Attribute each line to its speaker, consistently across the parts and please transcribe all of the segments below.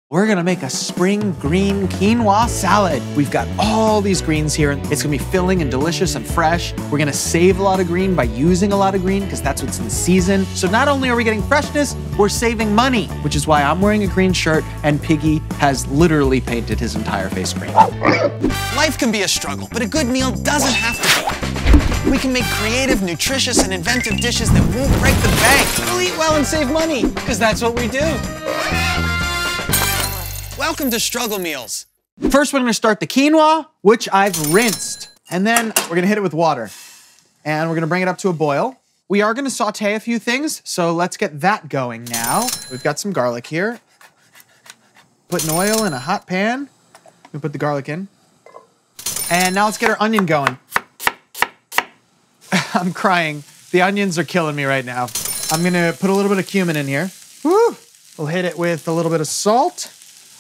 Speaker 1: We're gonna make a spring green quinoa salad. We've got all these greens here. It's gonna be filling and delicious and fresh. We're gonna save a lot of green by using a lot of green because that's what's in season. So not only are we getting freshness, we're saving money, which is why I'm wearing a green shirt and Piggy has literally painted his entire face green.
Speaker 2: Life can be a struggle, but a good meal doesn't have to be. We can make creative, nutritious, and inventive dishes that won't break the bank. We'll eat well and save money, because that's what we do. Welcome to Struggle Meals.
Speaker 1: First, we're gonna start the quinoa, which I've rinsed. And then we're gonna hit it with water. And we're gonna bring it up to a boil. We are gonna saute a few things, so let's get that going now. We've got some garlic here. Putting oil in a hot pan. We put the garlic in. And now let's get our onion going. I'm crying. The onions are killing me right now. I'm gonna put a little bit of cumin in here. Woo! We'll hit it with a little bit of salt.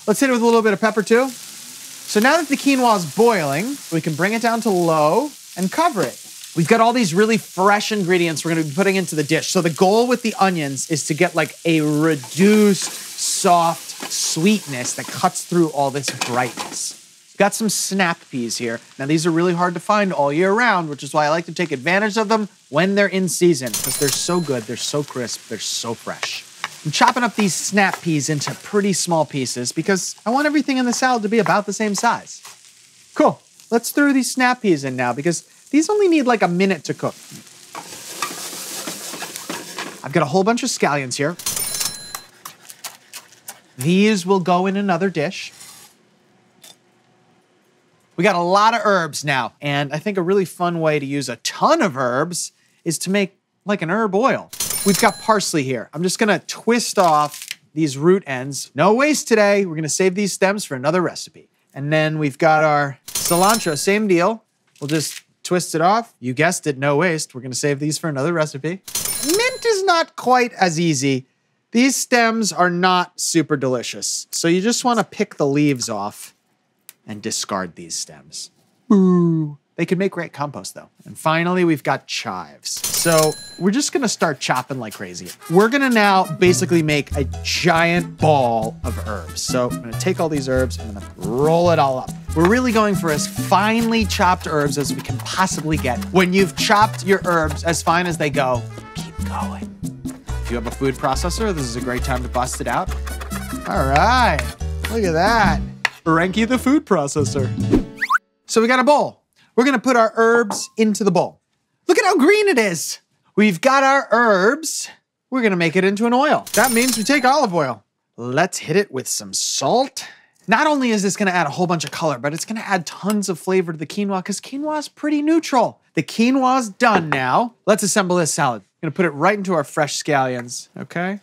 Speaker 1: Let's hit it with a little bit of pepper too. So now that the quinoa is boiling, we can bring it down to low and cover it. We've got all these really fresh ingredients we're gonna be putting into the dish. So the goal with the onions is to get like a reduced, soft sweetness that cuts through all this brightness. We've got some snap peas here. Now these are really hard to find all year round, which is why I like to take advantage of them when they're in season, because they're so good, they're so crisp, they're so fresh. I'm chopping up these snap peas into pretty small pieces because I want everything in the salad to be about the same size. Cool. Let's throw these snap peas in now because these only need like a minute to cook. I've got a whole bunch of scallions here. These will go in another dish. We got a lot of herbs now, and I think a really fun way to use a ton of herbs is to make like an herb oil. We've got parsley here. I'm just gonna twist off these root ends. No waste today. We're gonna save these stems for another recipe. And then we've got our cilantro, same deal. We'll just twist it off. You guessed it, no waste. We're gonna save these for another recipe. Mint is not quite as easy. These stems are not super delicious. So you just wanna pick the leaves off and discard these stems. Boo. They could make great compost though. And finally, we've got chives. So we're just gonna start chopping like crazy. We're gonna now basically make a giant ball of herbs. So I'm gonna take all these herbs and I'm gonna roll it all up. We're really going for as finely chopped herbs as we can possibly get. When you've chopped your herbs as fine as they go, keep going. If you have a food processor, this is a great time to bust it out. All right, look at that. Ranky the food processor. So we got a bowl. We're gonna put our herbs into the bowl. Look at how green it is. We've got our herbs. We're gonna make it into an oil. That means we take olive oil. Let's hit it with some salt. Not only is this gonna add a whole bunch of color, but it's gonna add tons of flavor to the quinoa because quinoa is pretty neutral. The quinoa's done now. Let's assemble this salad. I'm gonna put it right into our fresh scallions, okay?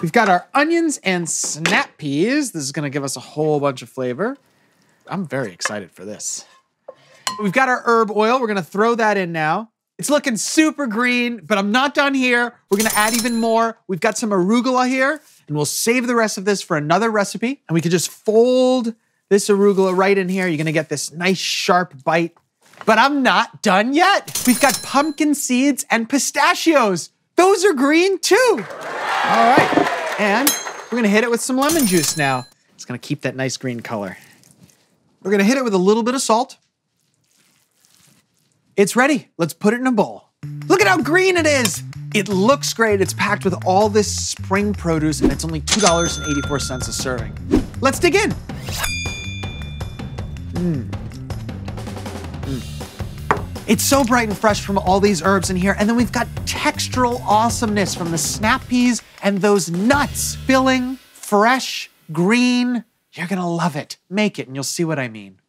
Speaker 1: We've got our onions and snap peas. This is gonna give us a whole bunch of flavor. I'm very excited for this. We've got our herb oil. We're gonna throw that in now. It's looking super green, but I'm not done here. We're gonna add even more. We've got some arugula here, and we'll save the rest of this for another recipe. And we could just fold this arugula right in here. You're gonna get this nice sharp bite. But I'm not done yet. We've got pumpkin seeds and pistachios. Those are green too. All right, and we're gonna hit it with some lemon juice now. It's gonna keep that nice green color. We're gonna hit it with a little bit of salt. It's ready. Let's put it in a bowl. Look at how green it is. It looks great. It's packed with all this spring produce and it's only $2.84 a serving. Let's dig in. It's so bright and fresh from all these herbs in here. And then we've got textural awesomeness from the snap peas and those nuts. Filling, fresh, green. You're gonna love it. Make it and you'll see what I mean.